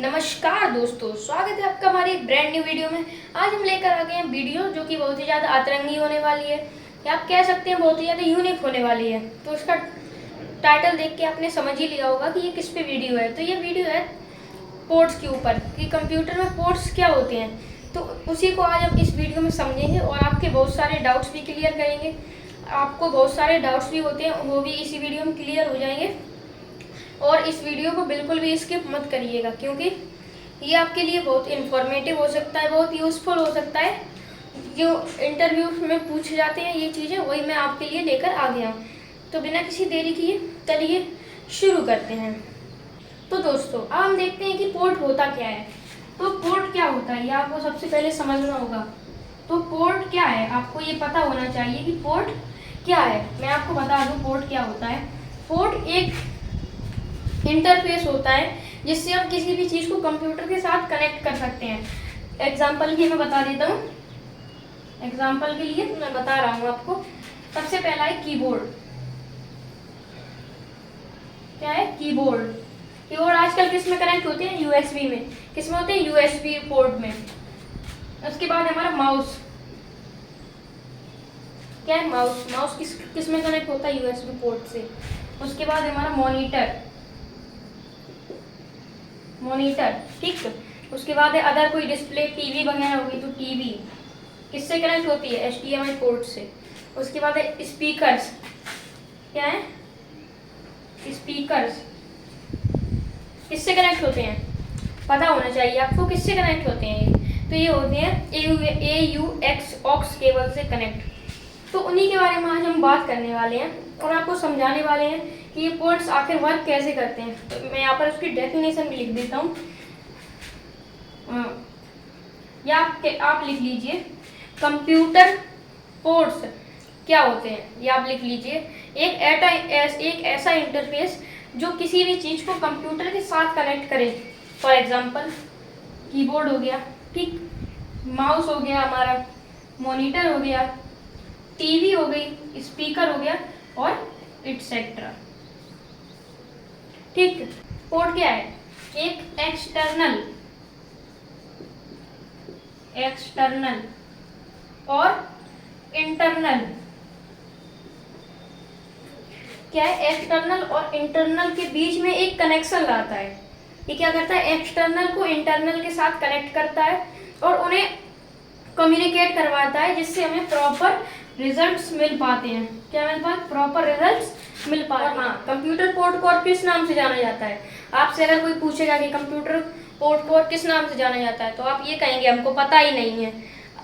नमस्कार दोस्तों, स्वागत है आपका हमारी एक ब्रांड न्यू वीडियो में। आज हम लेकर आ गए हैं वीडियो जो कि बहुत ही ज़्यादा अतरंगी होने वाली है, या आप कह सकते हैं बहुत ही ज़्यादा यूनिक होने वाली है। तो इसका टाइटल देख के आपने समझ ही लिया होगा कि ये किस पे वीडियो है। तो ये वीडियो है पोर्ट्स के ऊपर कि कंप्यूटर में पोर्ट्स क्या होते हैं। तो उसी को आज हम इस वीडियो में समझेंगे और आपके बहुत सारे डाउट्स भी क्लियर करेंगे। आपको बहुत सारे डाउट्स भी होते हैं, वो भी इसी वीडियो में क्लियर हो जाएंगे। और इस वीडियो को बिल्कुल भी स्किप मत करिएगा, क्योंकि ये आपके लिए बहुत इन्फॉर्मेटिव हो सकता है, बहुत यूज़फुल हो सकता है। जो इंटरव्यू में पूछे जाते हैं ये चीज़ें, वही मैं आपके लिए लेकर आ गया हूँ। तो बिना किसी देरी किए चलिए शुरू करते हैं। तो दोस्तों, अब हम देखते हैं कि पोर्ट होता क्या है। तो पोर्ट क्या होता है ये आपको सबसे पहले समझना होगा। तो पोर्ट क्या है आपको ये पता होना चाहिए कि पोर्ट क्या है। मैं आपको बता दूँ पोर्ट क्या होता है। पोर्ट एक इंटरफेस होता है जिससे हम किसी भी चीज़ को कंप्यूटर के साथ कनेक्ट कर सकते हैं। एग्जाम्पल के मैं बता देता हूँ। एग्जाम्पल के लिए मैं बता रहा हूँ आपको। सबसे पहला है कीबोर्ड। क्या है? कीबोर्ड। कीबोर्ड आजकल किस में कनेक्ट होते हैं? यूएसबी में। किस में होते हैं? यूएसबी पोर्ट में। उसके बाद हमारा माउस। क्या है? माउस। माउस किस में कनेक्ट होता है? यूएसबी पोर्ट से। उसके बाद हमारा मॉनिटर। मॉनिटर, ठीक। उसके बाद है अदर कोई डिस्प्ले, टीवी वगैरह होगी तो टीवी किससे कनेक्ट होती है? एचडीएमआई पोर्ट से। उसके बाद है स्पीकर्स। क्या है? स्पीकर्स किससे कनेक्ट होते हैं? पता होना चाहिए आपको किससे कनेक्ट होते हैं ये। तो ये होते हैं AUX ऑक्स केबल से कनेक्ट। तो उन्हीं के बारे में आज हम बात करने वाले हैं और आपको समझाने वाले हैं कि ये पोर्ट्स आखिर वर्क कैसे करते हैं। तो मैं यहाँ पर उसकी डेफिनेशन भी लिख देता हूँ, या आप लिख लीजिए कंप्यूटर पोर्ट्स क्या होते हैं, ये आप लिख लीजिए। एक ऐसा इंटरफेस जो किसी भी चीज़ को कंप्यूटर के साथ कनेक्ट करे। फॉर एग्जांपल कीबोर्ड हो गया, ठीक, माउस हो गया, हमारा मॉनिटर हो गया, टीवी हो गई, स्पीकर हो गया और एटसेट्रा, ठीक। पोर्ट क्या है? एक एक्सटर्नल और इंटरनल। क्या है? एक्सटर्नल और इंटरनल के बीच में एक कनेक्शन लाता है। ये क्या करता है? एक्सटर्नल को इंटरनल के साथ कनेक्ट करता है और उन्हें कम्युनिकेट करवाता है, जिससे हमें प्रॉपर रिजल्ट्स मिल पाते हैं। क्या मिल पाते? प्रॉपर रिजल्ट्स मिल पाते हैं। हाँ, कंप्यूटर पोर्ट को किस नाम से जाना जाता है? आपसे अगर कोई पूछेगा कि कंप्यूटर पोर्ट को किस नाम से जाना जाता है, तो आप ये कहेंगे हमको पता ही नहीं है।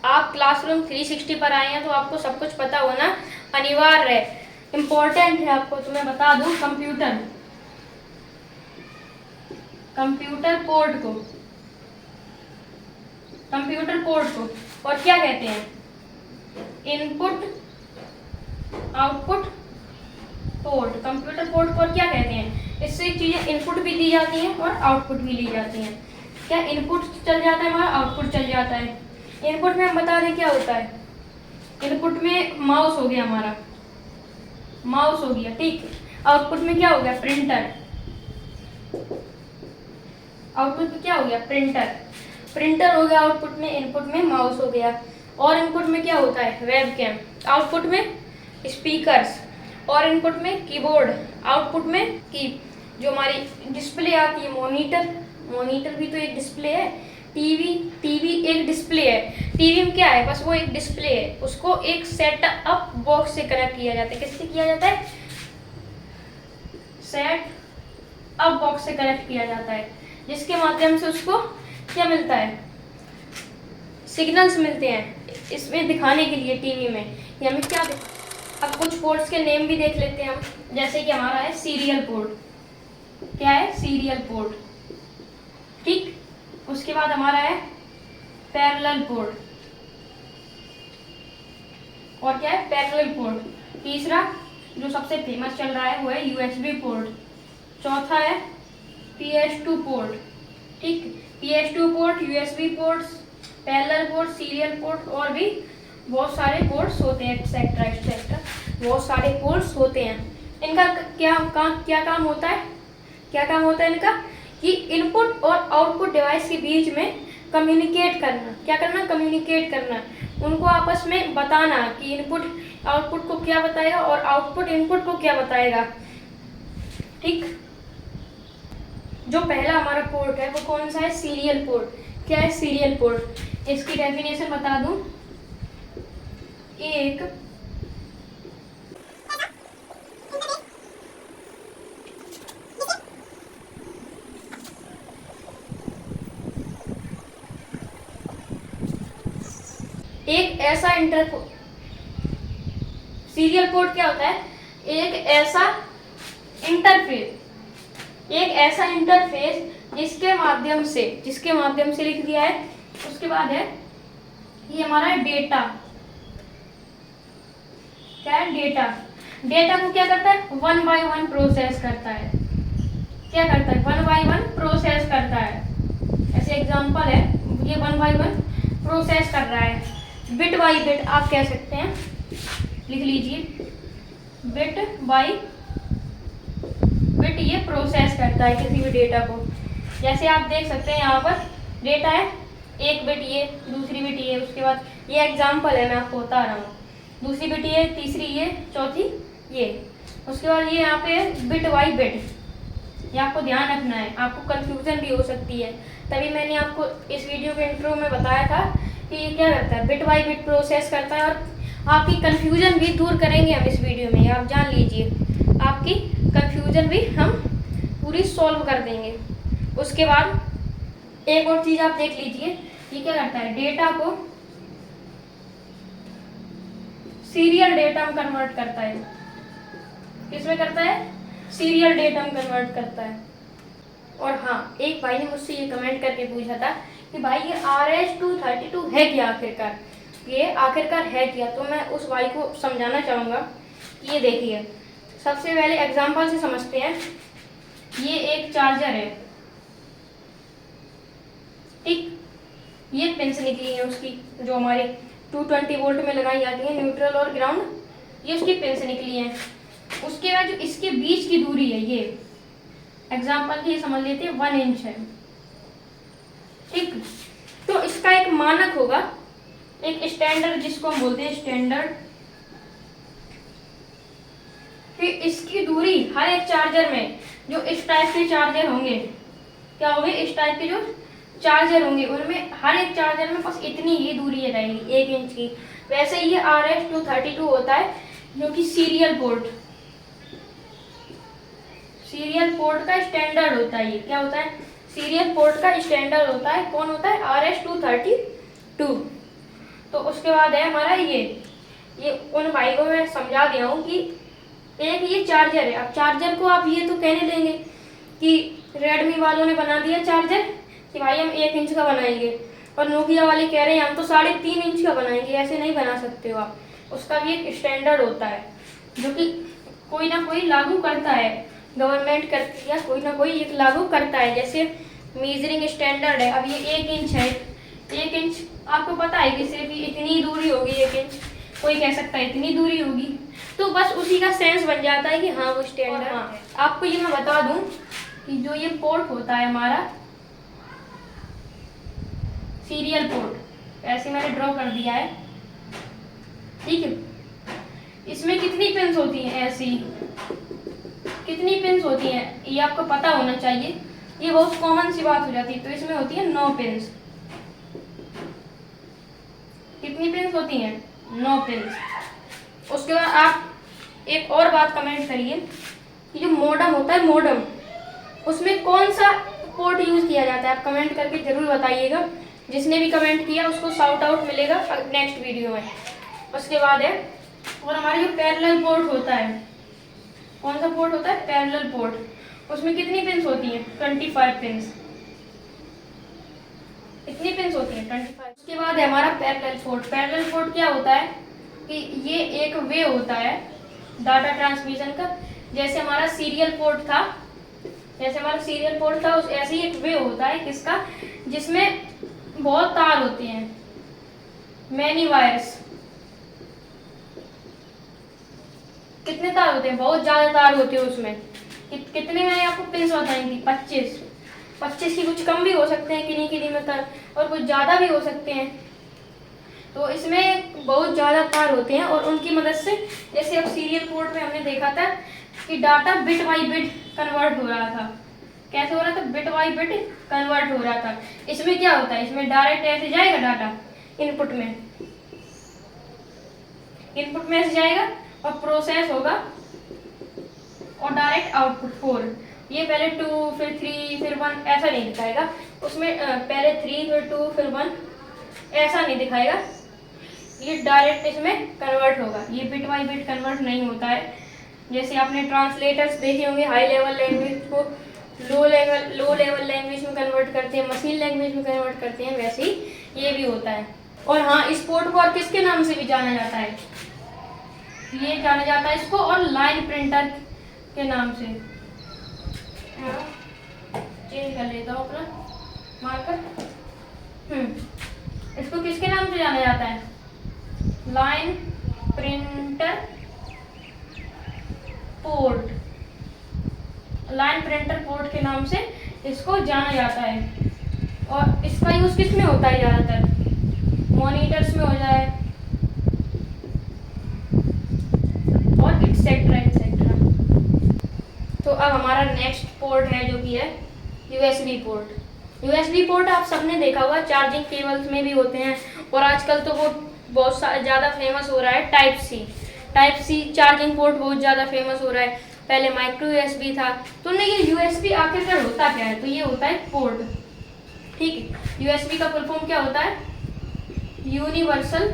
आप क्लासरूम 360 पर आए हैं तो आपको सब कुछ पता होना अनिवार्य है, इम्पोर्टेंट है आपको। तो मैं बता दूं कंप्यूटर पोर्ट को और क्या कहते हैं? Input output port. Computer port को क्या कहते हैं? इससे चीजें इनपुट भी दी जाती हैं और आउटपुट भी ली जाती हैं। क्या इनपुट चल जाता है हमारा, आउटपुट चल जाता है। इनपुट में हम बता दें क्या होता है। इनपुट में माउस हो गया, हमारा माउस हो गया, ठीक। आउटपुट में क्या हो गया? प्रिंटर। आउटपुट में क्या हो गया? प्रिंटर हो गया आउटपुट में। इनपुट में माउस हो गया। और इनपुट में क्या होता है? वेबकैम। आउटपुट में स्पीकर्स और इनपुट में कीबोर्ड। आउटपुट में की जो हमारी डिस्प्ले आती है, मॉनिटर भी तो एक डिस्प्ले है। टीवी एक डिस्प्ले है। टीवी में क्या है? बस वो एक डिस्प्ले है। उसको एक सेटअप बॉक्स से कनेक्ट किया जाता है। किससे किया जाता है? सेट अप बॉक्स से कनेक्ट किया जाता है, जिसके माध्यम से उसको क्या मिलता है? सिग्नल्स मिलते हैं इसमें दिखाने के लिए। टीवी में ये हमें क्या अब कुछ पोर्ट्स के नेम भी देख लेते हैं हम। जैसे कि हमारा है सीरियल पोर्ट। क्या है? सीरियल पोर्ट, ठीक। उसके बाद हमारा है पैरेलल पोर्ट। और क्या है? Parallel port. तीसरा जो सबसे फेमस चल रहा है वो है यूएसबी पोर्ट। चौथा है PS2 पोर्ट, ठीक। PS2 port, USB ports, parallel port, serial port और भी बहुत सारे पोर्ट्स होते हैं, एक्सेट्रा बहुत सारे पोर्ट्स होते हैं। इनका क्या काम होता है? क्या काम होता है इनका? कि इनपुट और आउटपुट डिवाइस के बीच में कम्युनिकेट करना। क्या करना? कम्युनिकेट करना, उनको आपस में बताना कि इनपुट आउटपुट को क्या बताएगा और आउटपुट इनपुट को क्या बताएगा। ठीक, जो पहला हमारा पोर्ट है वो कौन सा है? Serial port. क्या है सीरियल पोर्ट? इसकी डेफिनेशन बता दूं, एक ऐसा सीरियल पोर्ट क्या होता है? एक ऐसा इंटरफेस जिसके माध्यम से लिख दिया है। उसके बाद है ये हमारा डेटा। क्या है? डेटा को क्या करता है? 1 by 1 प्रोसेस करता है। क्या करता है? 1 by 1 प्रोसेस करता है। ऐसे एग्जांपल है, ये 1 by 1 प्रोसेस कर रहा है। बिट बाई बिट आप कह सकते हैं, लिख लीजिए, बिट बाई बिट ये प्रोसेस करता है किसी भी डेटा को। जैसे आप देख सकते हैं यहाँ पर डेटा है, एक बिट ये, दूसरी बिट ये, उसके बाद ये एग्जांपल है, मैं आपको बता रहा हूँ, दूसरी बिट ये, तीसरी ये, चौथी ये, उसके बाद ये यहाँ पे बिट बाई बिट। ये आपको ध्यान रखना है, आपको कंफ्यूजन भी हो सकती है, तभी मैंने आपको इस वीडियो के इंट्रो में बताया था कि ये क्या करता है, बिट बाई बिट प्रोसेस करता है। और आपकी कंफ्यूजन भी दूर करेंगे हम इस वीडियो में, आप जान लीजिए, आपकी कंफ्यूजन भी हम पूरी सॉल्व कर देंगे। उसके बाद एक और चीज़ आप देख लीजिए, ये क्या करता है, डेटा को सीरियल डेटा में कन्वर्ट करता है। किसमें करता है? सीरियल डेटा में कन्वर्ट करता है। और हाँ, एक भाई ने मुझसे ये कमेंट करके पूछा था कि भाई ये RS-232 है क्या आखिरकार, ये आखिरकार है क्या? तो मैं उस भाई को समझाना चाहूँगा कि ये देखिए, सबसे पहले एग्जांपल से समझते हैं। ये एक चार्जर है, ठीक, ये पिंस निकली है उसकी, जो हमारे 220 वोल्ट में लगाई जाती है, न्यूट्रल और ग्राउंड, ये उसकी पिंस निकली हैं। उसके बाद जो इसके बीच की दूरी है, ये एग्जांपल की समझ लेते हैं 1 इंच है, ठीक। तो इसका एक मानक होगा, एक स्टैंडर्ड जिसको हम बोलते हैं स्टैंडर्ड, कि इसकी दूरी हर एक चार्जर में, जो इस टाइप के चार्जर होंगे, क्या होंगे, इस टाइप के जो चार्जर होंगे उनमें हर एक चार्जर में बस इतनी ही दूरी रहेगी, 1 इंच की। वैसे ये RS-232 होता है, जो कि सीरियल पोर्ट का स्टैंडर्ड होता है। ये क्या होता है? सीरियल पोर्ट का स्टैंडर्ड होता है। कौन होता है? RS-232। तो उसके बाद है हमारा ये उन भाई को मैं समझा दिया हूँ कि एक ये चार्जर है। अब चार्जर को आप ये तो कहने देंगे कि रेडमी वालों ने बना दिया चार्जर कि भाई हम 1 इंच का बनाएंगे, और नोकिया वाले कह रहे हैं हम तो 3.5 इंच का बनाएंगे। ऐसे नहीं बना सकते हो आप, उसका भी एक स्टैंडर्ड होता है जो कि कोई ना कोई लागू करता है, गवर्नमेंट करती है, कोई ना कोई एक लागू करता है। जैसे मेजरिंग स्टैंडर्ड है, अब ये 1 इंच है, 1 इंच आपको पता है कि सिर्फ इतनी दूरी होगी, 1 इंच, कोई कह सकता है इतनी दूरी होगी, तो बस उसी का सेंस बन जाता है कि हाँ वो स्टैंडर्ड है। आपको ये मैं बता दूं कि जो ये पोर्ट होता है हमारा सीरियल पोर्ट, ऐसे मैंने ड्रॉ कर दिया है, ठीक है। इसमें कितनी पिंस होती हैं? ऐसी कितनी पिंस होती हैं ये आपको पता होना चाहिए, ये बहुत कॉमन सी बात हो जाती है। तो इसमें होती है 9 पिंस। कितनी पिंस होती हैं? 9 पिंस। उसके बाद आप एक और बात कमेंट करिए कि जो मॉडेम होता है, मॉडेम, उसमें कौन सा पोर्ट यूज किया जाता है? आप कमेंट करके जरूर बताइएगा। जिसने भी कमेंट किया उसको शाउट आउट मिलेगा नेक्स्ट वीडियो में। उसके बाद है और हमारा जो पैरेलल पोर्ट होता है, कौन सा पोर्ट होता है? Parallel port. उसमें कितनी पिंस होती हैं? 25 पिंस। कितनी पिंस होती हैं? 25। उसके बाद है हमारा पैरेलल पोर्ट। पैरेलल पोर्ट क्या होता है कि ये एक वे होता है डाटा ट्रांसमिशन का। जैसे हमारा सीरियल पोर्ट था, ऐसे ही एक वे होता है किसका, जिसमें बहुत तार होते हैं, मैनी वायर्स। कितने तार होते हैं? बहुत ज्यादा तार होते हैं उसमें। कितने मैंने आपको पिंस बताई थी? 25। 25 की कुछ कम भी हो सकते हैं किन्हीं किन्हीं में तार, और कुछ ज़्यादा भी हो सकते हैं। तो इसमें बहुत ज़्यादा तार होते हैं और उनकी मदद से, जैसे अब सीरियल पोर्ट में हमने देखा था कि data bit by bit convert हो रहा था। कैसे हो रहा था? बिट बाई बिट कन्वर्ट हो रहा था। इसमें क्या होता है, इसमें डायरेक्ट ऐसे जाएगा डाटा इनपुट में ऐसे जाएगा और प्रोसेस होगा और डायरेक्ट आउटपुट 4। ये पहले 2 फिर 3 फिर 1 ऐसा नहीं दिखाएगा, उसमें पहले 3 फिर 2 फिर 1 ऐसा नहीं दिखाएगा। ये डायरेक्ट इसमें कन्वर्ट होगा, ये बिट बाई बिट कन्वर्ट नहीं होता है। जैसे आपने ट्रांसलेटर्स देखे होंगे, हाई लेवल लैंग्वेज को लो लेवल लैंग्वेज में कन्वर्ट करते हैं, मशीन लैंग्वेज में कन्वर्ट करते हैं, वैसे ही ये भी होता है। और हाँ, इस पोर्ट को और किसके नाम से भी जाना जाता है? ये जाना जाता है इसको और लाइन प्रिंटर के नाम से। चेंज कर लेता हूँ अपना मार्कर। इसको किसके नाम से जाना जाता है? Line printer port, line printer port के नाम से इसको जाना जाता है। और इसका यूज किस में होता है? ज़्यादातर मॉनिटर्स में हो जाए और एक्सेट्रा एक्सेट्रा। तो अब हमारा नेक्स्ट पोर्ट है जो कि है यूएसबी पोर्ट। यूएसबी पोर्ट आप सबने देखा होगा, चार्जिंग केबल्स में भी होते हैं और आजकल तो वो बहुत ज़्यादा फेमस हो रहा है। टाइप सी चार्जिंग पोर्ट बहुत ज़्यादा फेमस हो रहा है। पहले माइक्रो यूएसबी था। तो नहीं, ये यूएसबी आखिरकार होता क्या है? तो ये होता है पोर्ट। ठीक है, यूएसबी का फुल फॉर्म क्या होता है? यूनिवर्सल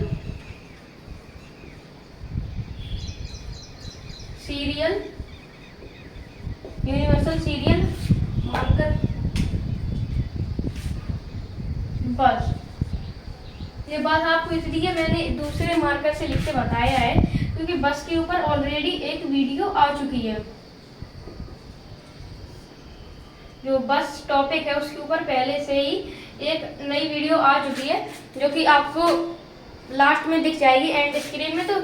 सीरियल मार्कर बस। ये बात आपको इसलिए मैंने दूसरे मार्कर से लिख के बताया है क्योंकि बस के ऊपर ऑलरेडी एक वीडियो आ चुकी है। जो बस टॉपिक है उसके ऊपर पहले से ही एक नई वीडियो आ चुकी है जो कि आपको लास्ट में दिख जाएगी एंड स्क्रीन में। तो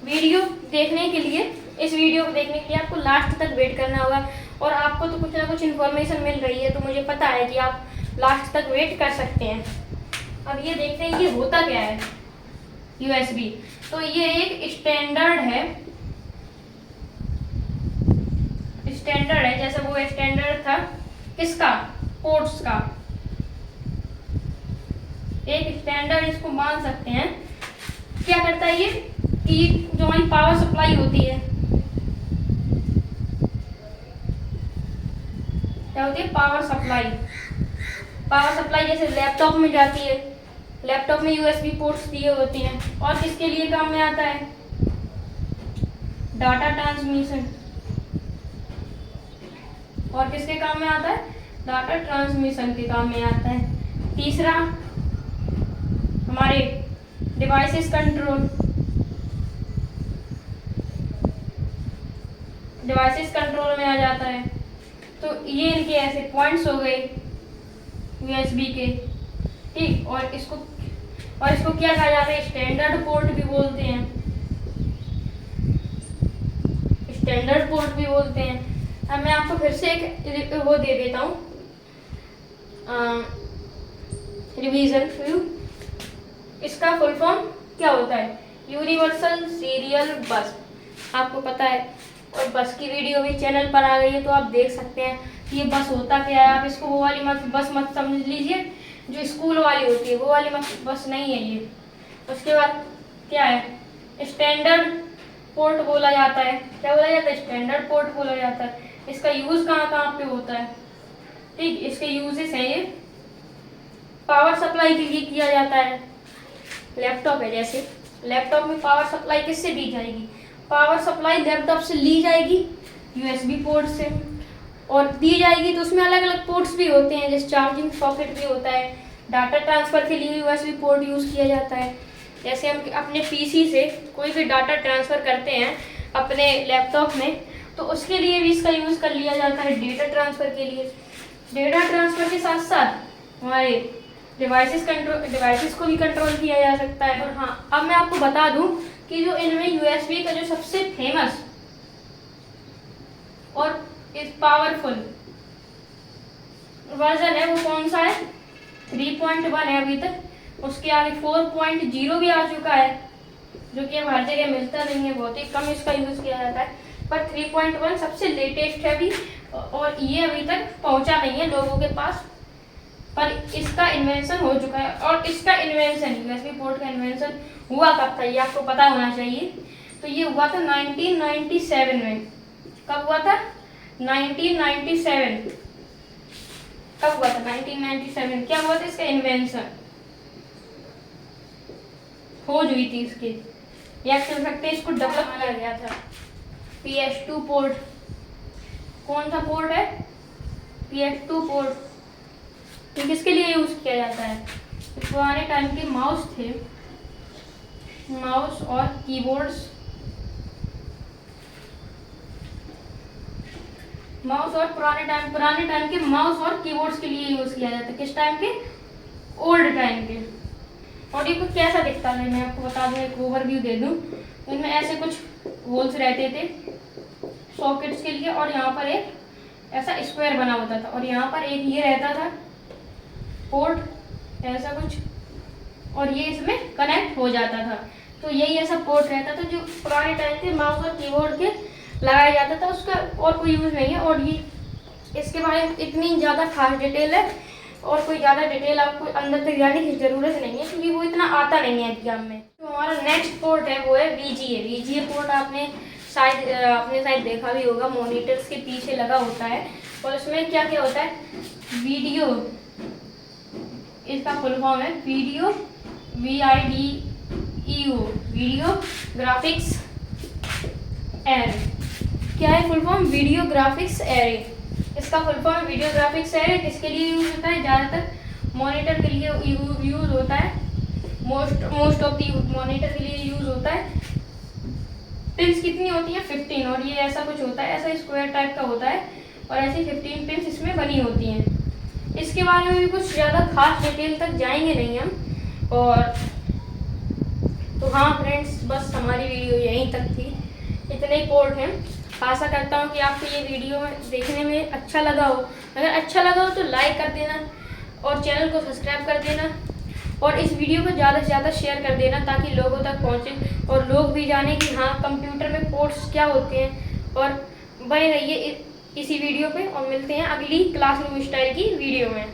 वीडियो देखने के लिए, इस वीडियो को देखने के लिए आपको लास्ट तक वेट करना होगा। और आपको तो कुछ ना कुछ इन्फॉर्मेशन मिल रही है, तो मुझे पता है कि आप लास्ट तक वेट कर सकते हैं। अब ये देखते हैं ये होता क्या है यूएसबी। तो ये एक स्टैंडर्ड है, जैसे वो स्टैंडर्ड था किसका? पोर्ट्स का। एक स्टैंडर्ड इसको मान सकते हैं। क्या करता है ये कि जो हमारी पावर सप्लाई होती है, क्या होती है? पावर सप्लाई जैसे लैपटॉप में जाती है, लैपटॉप में यूएसबी पोर्ट्स दिए होती हैं और किसके लिए काम में आता है? Data transmission. और किसके काम में आता है? डाटा ट्रांसमिशन के काम में आता है। तीसरा हमारे डिवाइसेस कंट्रोल में आ जाता है। तो ये इनके ऐसे पॉइंट्स हो गए यूएसबी के। ठीक, और इसको क्या कहा जाता है? स्टैंडर्ड पोर्ट भी बोलते हैं। अब मैं आपको फिर से एक वो दे देता हूँ, रिवीजन व्यू। इसका फुल फॉर्म क्या होता है? यूनिवर्सल सीरियल बस। आपको पता है, और बस की वीडियो भी चैनल पर आ गई है तो आप देख सकते हैं कि ये बस होता क्या है। आप इसको वो वाली बस मत समझ लीजिए जो स्कूल वाली होती है, वो वाली बस नहीं है ये। उसके बाद क्या है? स्टैंडर्ड पोर्ट बोला जाता है। क्या बोला जाता है? स्टैंडर्ड पोर्ट बोला जाता है। इसका यूज कहाँ कहाँ पे होता है? ठीक, इसके यूजेस हैं ये पावर सप्लाई के लिए किया जाता है। लैपटॉप है, जैसे लैपटॉप में पावर सप्लाई किससे दी जाएगी? पावर सप्लाई लैपटॉप से ली जाएगी यूएसबी पोर्ट से और दी जाएगी। तो उसमें अलग अलग पोर्ट्स भी होते हैं, जैसे चार्जिंग सॉकेट भी होता है। डाटा ट्रांसफर के लिए यूएसबी पोर्ट यूज़ किया जाता है। जैसे हम अपने पीसी से कोई भी डाटा ट्रांसफ़र करते हैं अपने लैपटॉप में, तो उसके लिए भी इसका यूज़ कर लिया जाता है डेटा ट्रांसफ़र के लिए। डेटा ट्रांसफ़र के साथ साथ हमारे डिवाइसेस को भी कंट्रोल किया जा सकता है। और हाँ, अब मैं आपको बता दूं कि जो इनमें यूएसबी का जो सबसे फेमस और इस पावरफुल वर्जन है वो कौन सा है, 3.1 है अभी तक। उसके आगे 4.0 भी आ चुका है, जो कि अब हर जगह मिलता नहीं है, बहुत ही कम इसका यूज़ किया जाता है। पर 3.1 सबसे लेटेस्ट है अभी, और ये अभी तक पहुंचा नहीं है लोगों के पास, पर इसका इन्वेंशन हो चुका है। और इसका इन्वेंशन, यूएसबी पोर्ट का इन्वेंशन हुआ कब था ये आपको पता होना चाहिए। तो ये हुआ था 1997 में। कब हुआ था? 1997। कब हुआ था? 1997। क्या हुआ था? इसका इन्वेंशन खोज हुई थी इसकी, या कह सकते हैं इसको डेवलप किया गया था। PS2 पोर्ट, कौन सा पोर्ट है? PS2 port. तो किसके लिए यूज किया जाता है? तो पुराने टाइम के माउस थे, माउस और कीबोर्ड्स, माउस और पुराने टाइम के माउस और कीबोर्ड्स के लिए यूज किया जाता है। किस टाइम के? ओल्ड टाइम के। और ये कुछ कैसा दिखता है मैं आपको बता दूं, एक ओवरव्यू दे दूं। इनमें ऐसे कुछ होल्स रहते थे सॉकेट्स के लिए, और यहाँ पर एक ऐसा स्क्वायर बना होता था, और यहाँ पर एक ये रहता था पोर्ट ऐसा कुछ, और ये इसमें कनेक्ट हो जाता था। तो यही ऐसा पोर्ट रहता था जो पुराने टाइम के माउस और कीबोर्ड के लगाया जाता था, उसका और कोई यूज़ नहीं है। और ये इसके बारे में इतनी ज़्यादा खास डिटेल है, और कोई ज़्यादा डिटेल आपको अंदर तक जाने की ज़रूरत नहीं है, क्योंकि वो इतना आता नहीं है एग्जाम में। तो हमारा नेक्स्ट पोर्ट है वो है VGA। VGA पोर्ट आपने शायद देखा भी होगा, मॉनिटर्स के पीछे लगा होता है। और उसमें क्या क्या होता है? वीडियो, इसका फुल फॉर्म है video, VIDEO, video graphics array. क्या है full form? Video graphics array. इसका full form video graphics array. किसके लिए यूज होता है? ज़्यादातर मॉनिटर के लिए यूज होता है, मोस्ट ऑफ दी मॉनिटर के लिए यूज होता है। पिंस कितनी होती है? 15। और ये ऐसा कुछ होता है, ऐसा स्क्वायर टाइप का होता है, और ऐसी 15 पिंस इसमें बनी होती हैं। इसके बारे में भी कुछ ज़्यादा खास डिटेल तक जाएंगे नहीं हम। और तो हाँ फ्रेंड्स, बस हमारी वीडियो यहीं तक थी, इतने ही पोर्ट हैं। आशा करता हूँ कि आपको ये वीडियो देखने में अच्छा लगा हो। अगर अच्छा लगा हो तो लाइक कर देना, और चैनल को सब्सक्राइब कर देना, और इस वीडियो को ज़्यादा से ज़्यादा शेयर कर देना, ताकि लोगों तक पहुँचे और लोग भी जाने कि हाँ कंप्यूटर में पोर्ट्स क्या होते हैं। और बने रहिए इसी वीडियो पे, और मिलते हैं अगली क्लासरूम स्टाइल की वीडियो में।